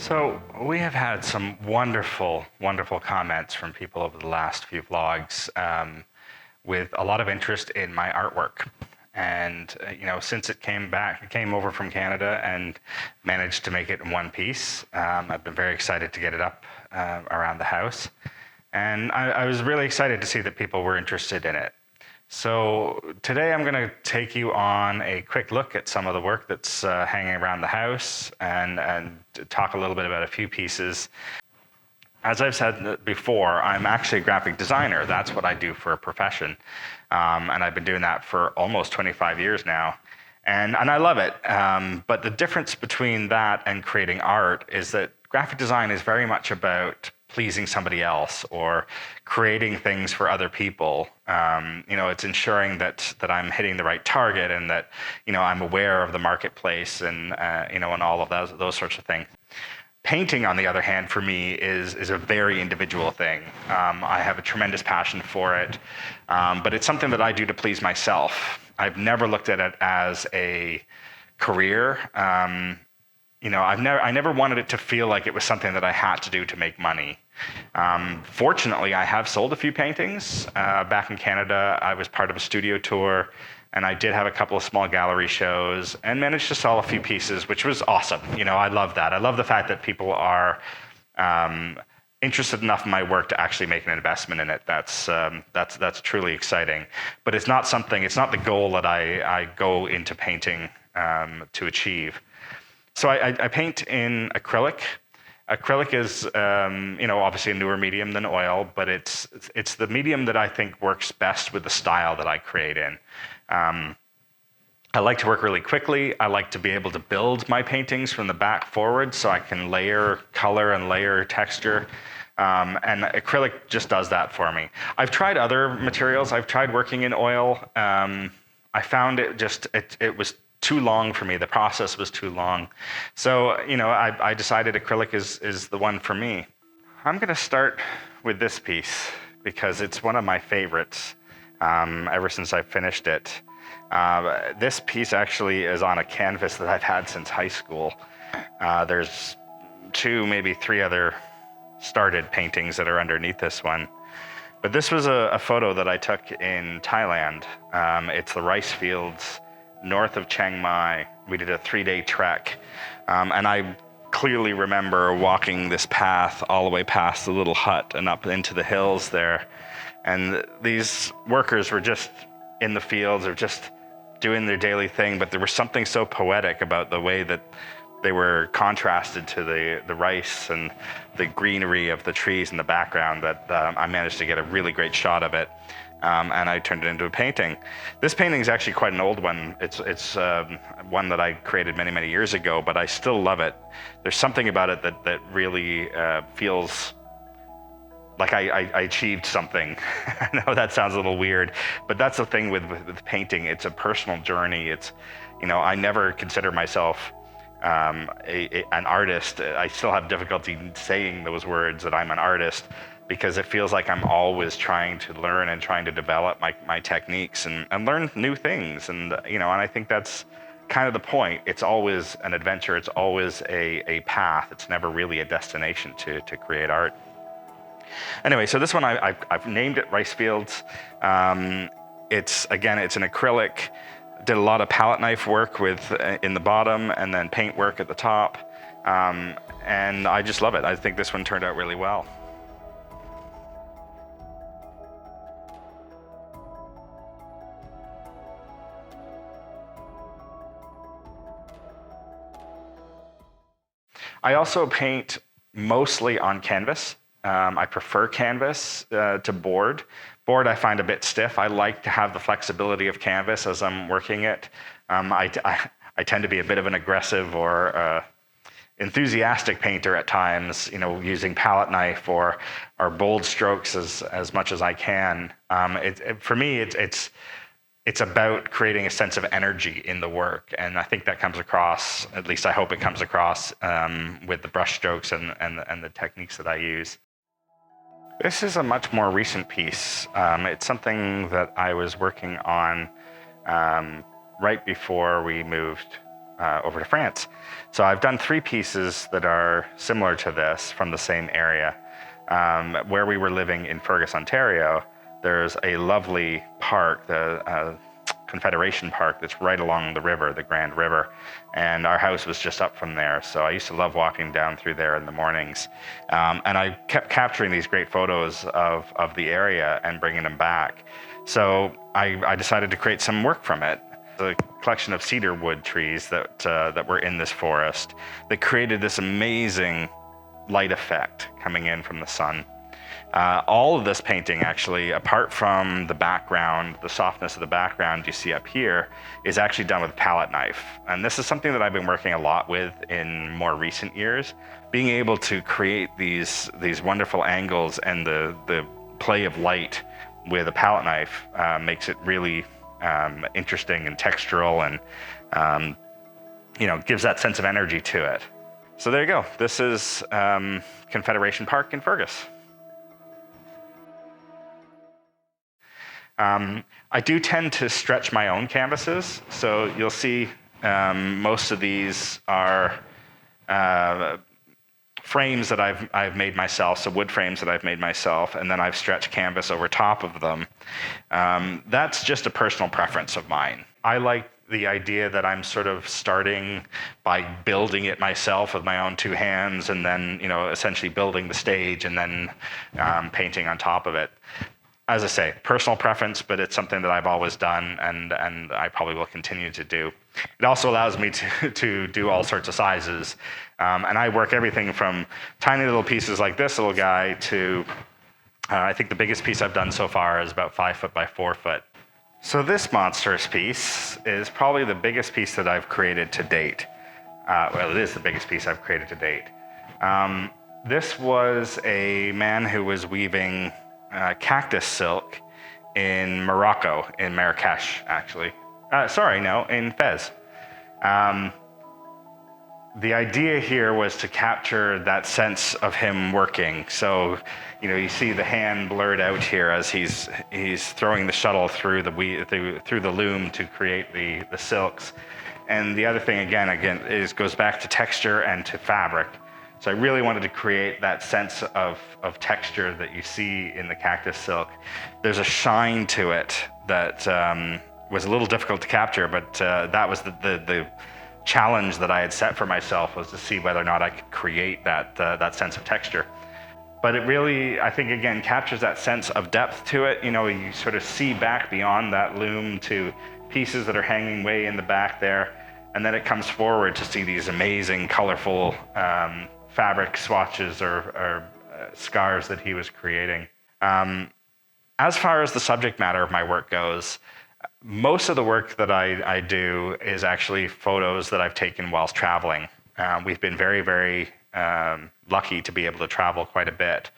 So we have had some wonderful, wonderful comments from people over the last few vlogs with a lot of interest in my artwork. And since it came over from Canada and managed to make it in one piece, I've been very excited to get it up around the house. And I was really excited to see that people were interested in it. So today I'm going to take you on a quick look at some of the work that's hanging around the house and talk a little bit about a few pieces. As I've said before, I'm actually a graphic designer. That's what I do for a profession. And I've been doing that for almost 25 years now. And I love it. But the difference between that and creating art is that graphic design is very much about pleasing somebody else or creating things for other people. It's ensuring that I'm hitting the right target and that I'm aware of the marketplace and and all of those sorts of things. Painting, on the other hand, for me is a very individual thing. I have a tremendous passion for it, but it's something that I do to please myself. I've never looked at it as a career. I never wanted it to feel like it was something that I had to do to make money. Fortunately, I have sold a few paintings. Back in Canada, I was part of a studio tour, and I did have a couple of small gallery shows and managed to sell a few pieces, which was awesome. I love that. I love the fact that people are interested enough in my work to actually make an investment in it. That's truly exciting. But it's not the goal that I go into painting to achieve. So I paint in acrylic. Acrylic is, obviously a newer medium than oil, but it's the medium that I think works best with the style that I create in. I like to work really quickly. I like to be able to build my paintings from the back forward so I can layer color and layer texture. And acrylic just does that for me. I've tried other materials. I've tried working in oil. I found it was too long for me. The process was too long. So, I decided acrylic is the one for me. I'm going to start with this piece because it's one of my favorites ever since I finished it. This piece actually is on a canvas that I've had since high school. There's 2, maybe 3 other started paintings that are underneath this one. But this was a photo that I took in Thailand. It's the rice fields north of Chiang Mai. We did a 3-day trek. And I clearly remember walking this path all the way past the little hut and up into the hills there. And these workers were just in the fields or just doing their daily thing, but there was something so poetic about the way that they were contrasted to the rice and the greenery of the trees in the background that I managed to get a really great shot of it. And I turned it into a painting. This painting is actually quite an old one. It's one that I created many, many years ago, but I still love it. There's something about it that really feels like I achieved something. I know that sounds a little weird, but that's the thing with painting. It's a personal journey. It's, I never consider myself an artist. I still have difficulty saying those words that I'm an artist, because it feels like I'm always trying to learn and trying to develop my techniques and learn new things. And I think that's kind of the point. It's always an adventure. It's always a path. It's never really a destination to create art. Anyway, so this one I've named it Rice Fields. It's an acrylic. Did a lot of palette knife work in the bottom and then paint work at the top. And I just love it. I think this one turned out really well. I also paint mostly on canvas. I prefer canvas to board. Board I find a bit stiff. I like to have the flexibility of canvas as I'm working it. I tend to be a bit of an aggressive or enthusiastic painter at times, using palette knife or bold strokes as much as I can. For me, it's about creating a sense of energy in the work, and I think that comes across, at least I hope it comes across, with the brush strokes and the techniques that I use. This is a much more recent piece. It's something that I was working on right before we moved over to France. So I've done 3 pieces that are similar to this from the same area. Where we were living in Fergus, Ontario, there's a lovely park, the Confederation Park, that's right along the river, the Grand River, and our house was just up from there. So I used to love walking down through there in the mornings, and I kept capturing these great photos of the area and bringing them back. So I decided to create some work from it. The collection of cedar wood trees that were in this forest that created this amazing light effect coming in from the sun. All of this painting, actually, apart from the background, the softness of the background you see up here, is actually done with a palette knife. And this is something that I've been working a lot with in more recent years. Being able to create these wonderful angles and the play of light with a palette knife makes it really interesting and textural, and gives that sense of energy to it. So there you go. This is Confederation Park in Fergus. I do tend to stretch my own canvases, so you'll see most of these are frames that I've made myself, so wood frames that I've made myself, and then I've stretched canvas over top of them. That's just a personal preference of mine. I like the idea that I'm sort of starting by building it myself with my own 2 hands, and then essentially building the stage and then painting on top of it. As I say, personal preference, but it's something that I've always done, and I probably will continue to do. It also allows me to do all sorts of sizes, and I work everything from tiny little pieces like this little guy to I think the biggest piece I've done so far is about 5 foot by 4 foot. So this monstrous piece is probably the biggest piece that I've created to date. Well, it is the biggest piece I've created to date. This was a man who was weaving cactus silk in Morocco, in Marrakech, actually. In Fez. The idea here was to capture that sense of him working. So, you see the hand blurred out here as he's throwing the shuttle through the loom to create the silks. And the other thing again goes back to texture and to fabric. So I really wanted to create that sense of texture that you see in the cactus silk. There's a shine to it that was a little difficult to capture, but that was the challenge that I had set for myself, was to see whether or not I could create that sense of texture. But it really, I think, again, captures that sense of depth to it. You sort of see back beyond that loom to pieces that are hanging way in the back there, and then it comes forward to see these amazing, colorful fabric swatches or scarves that he was creating. As far as the subject matter of my work goes, most of the work that I do is actually photos that I've taken whilst traveling. We've been very, very lucky to be able to travel quite a bit.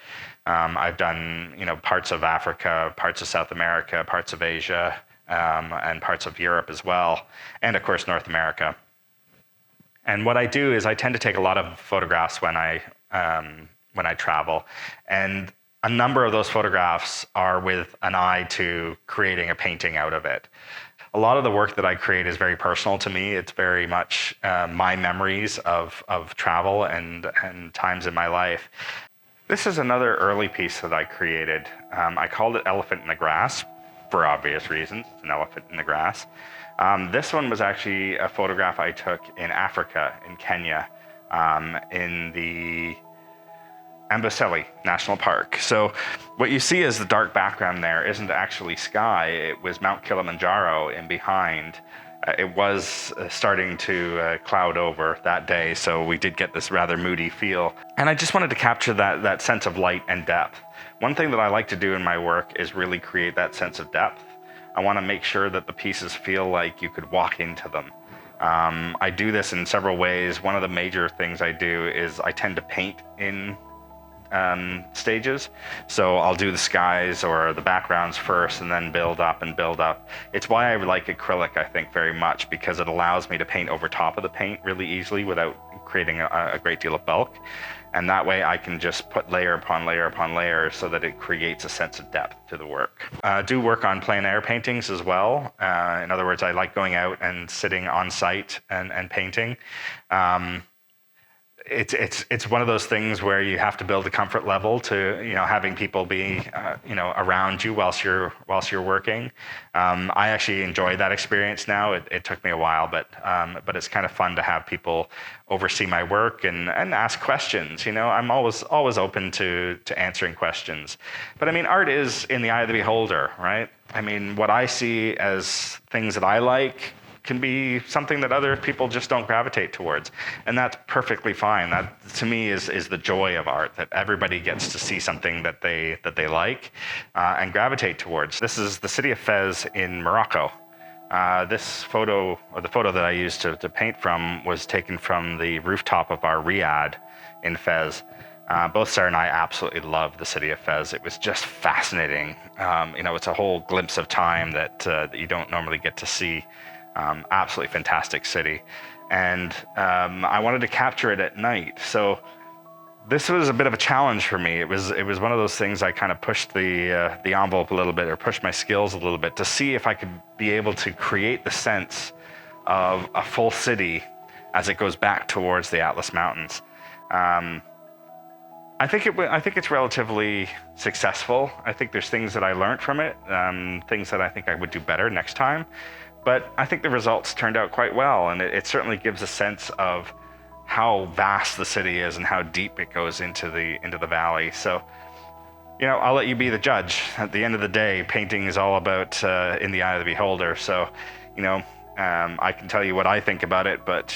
I've done parts of Africa, parts of South America, parts of Asia, and parts of Europe as well, and of course North America. And what I do is I tend to take a lot of photographs when I travel, and a number of those photographs are with an eye to creating a painting out of it. A lot of the work that I create is very personal to me. It's very much my memories of travel and times in my life. This is another early piece that I created. I called it Elephant in the Grass, for obvious reasons. It's an elephant in the grass. This one was actually a photograph I took in Africa, in Kenya, in the Amboseli National Park. So what you see as the dark background there isn't actually sky. It was Mount Kilimanjaro in behind. It was starting to cloud over that day, so we did get this rather moody feel. And I just wanted to capture that sense of light and depth. One thing that I like to do in my work is really create that sense of depth. I want to make sure that the pieces feel like you could walk into them. I do this in several ways. One of the major things I do is I tend to paint in stages. So I'll do the skies or the backgrounds first and then build up and build up. It's why I like acrylic, I think, very much, because it allows me to paint over top of the paint really easily without creating a great deal of bulk. And that way I can just put layer upon layer upon layer so that it creates a sense of depth to the work. I do work on plein air paintings as well. In other words, I like going out and sitting on site and painting. It's one of those things where you have to build a comfort level to, having people be, around you whilst you're working. I actually enjoy that experience now. It took me a while, but it's kind of fun to have people oversee my work and ask questions. I'm always open to answering questions. But I mean, art is in the eye of the beholder, right? I mean, what I see as things that I like can be something that other people just don't gravitate towards. And that's perfectly fine. That, to me, is the joy of art, that everybody gets to see something that they like and gravitate towards. This is the city of Fez in Morocco. This photo, or the photo that I used to paint from, was taken from the rooftop of our riad in Fez. Both Sara and I absolutely loved the city of Fez. It was just fascinating. It's a whole glimpse of time that you don't normally get to see. Absolutely fantastic city. And I wanted to capture it at night. So this was a bit of a challenge for me. It was one of those things I kind of pushed the envelope a little bit, or pushed my skills a little bit, to see if I could be able to create the sense of a full city as it goes back towards the Atlas Mountains. I think it's relatively successful. I think there's things that I learned from it, things that I think I would do better next time. But I think the results turned out quite well, and it certainly gives a sense of how vast the city is and how deep it goes into the valley. So, I'll let you be the judge. At the end of the day, painting is all about in the eye of the beholder. So, I can tell you what I think about it, but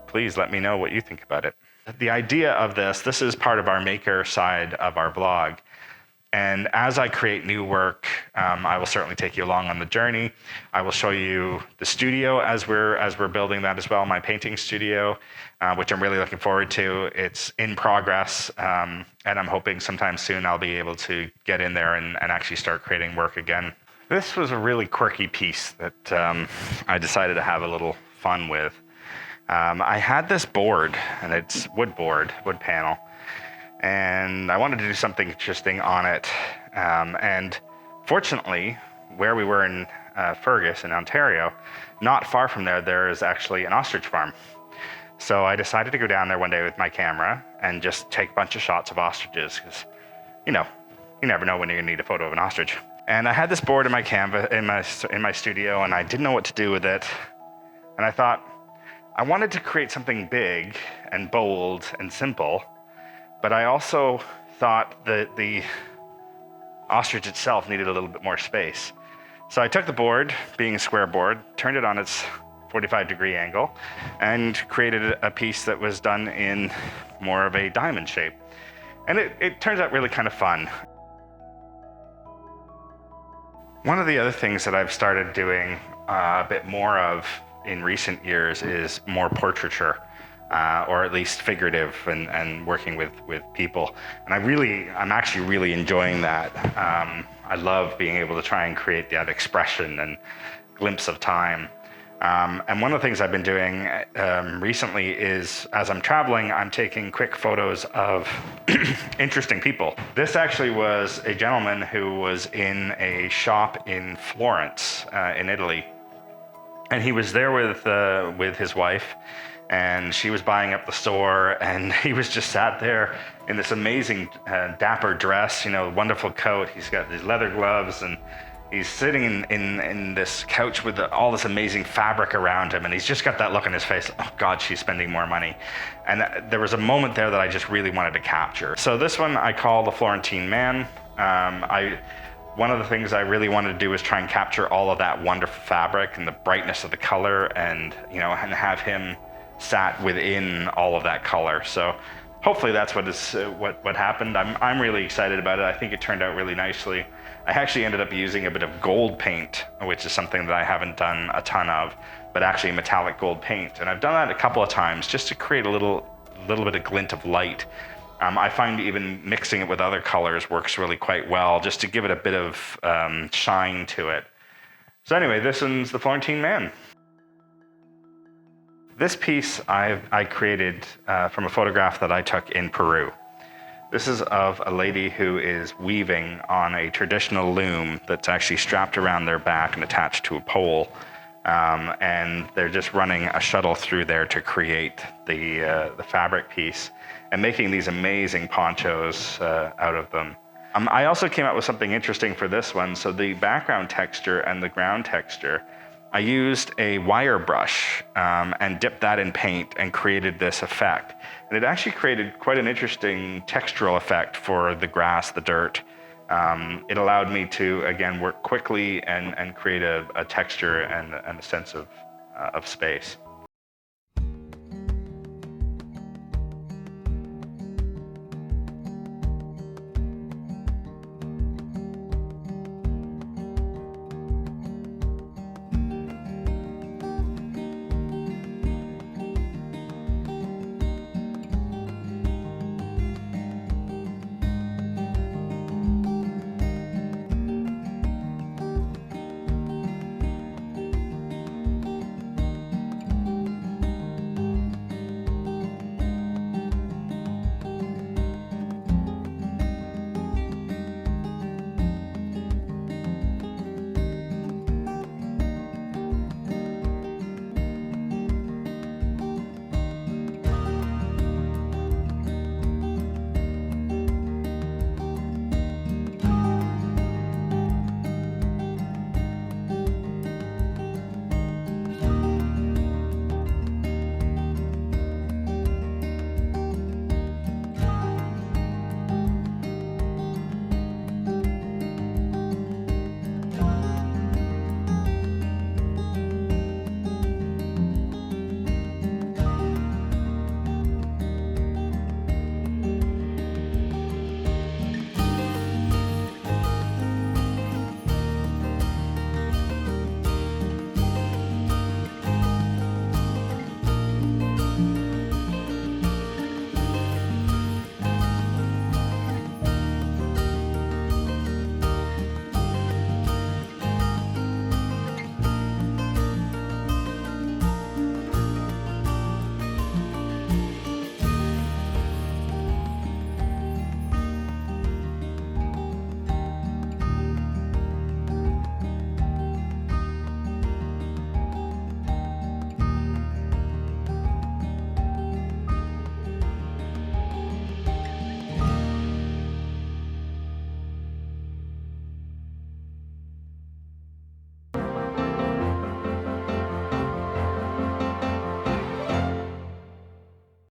please let me know what you think about it. The idea of this is part of our maker side of our blog. And as I create new work, I will certainly take you along on the journey. I will show you the studio as we're building that as well, my painting studio, which I'm really looking forward to. It's in progress, and I'm hoping sometime soon I'll be able to get in there and actually start creating work again. This was a really quirky piece that I decided to have a little fun with. I had this board, and it's wood panel. And I wanted to do something interesting on it. And fortunately, where we were in Fergus in Ontario, not far from there is actually an ostrich farm. So I decided to go down there one day with my camera and just take a bunch of shots of ostriches, because, you never know when you're gonna need a photo of an ostrich. And I had this board in my canvas, in my studio, and I didn't know what to do with it. And I thought, I wanted to create something big and bold and simple, but I also thought that the ostrich itself needed a little bit more space. So I took the board, being a square board, turned it on its 45-degree angle, and created a piece that was done in more of a diamond shape. And it turns out really kind of fun. One of the other things that I've started doing a bit more of in recent years is more portraiture. Or at least figurative and working with people. And I'm actually really enjoying that. I love being able to try and create that expression and glimpse of time. And one of the things I've been doing recently is, as I'm traveling, I'm taking quick photos of interesting people. This actually was a gentleman who was in a shop in Florence, in Italy. And he was there with his wife, and she was buying up the store, and he was just sat there in this amazing dapper dress, wonderful coat. He's got these leather gloves, and he's sitting in this couch with all this amazing fabric around him, and he's just got that look on his face. Oh God, she's spending more money. And there was a moment there that I just really wanted to capture. So this one I call the Florentine Man. One of the things I really wanted to do was try and capture all of that wonderful fabric and the brightness of the color, and and have him sat within all of that color. So hopefully that's what happened. I'm really excited about it. I think it turned out really nicely. I actually ended up using a bit of gold paint, which is something that I haven't done a ton of, but actually metallic gold paint. And I've done that a couple of times just to create a little bit of glint of light. I find even mixing it with other colors works really quite well, just to give it a bit of shine to it. So anyway, this one's the Florentine Man. This piece I created from a photograph that I took in Peru. This is of a lady who is weaving on a traditional loom that's actually strapped around their back and attached to a pole. And they're just running a shuttle through there to create the fabric piece and making these amazing ponchos out of them. I also came up with something interesting for this one. So the background texture and the ground texture, I used a wire brush and dipped that in paint and created this effect. And it actually created quite an interesting textural effect for the grass, the dirt. It allowed me to, again, work quickly and create a texture and a sense of space.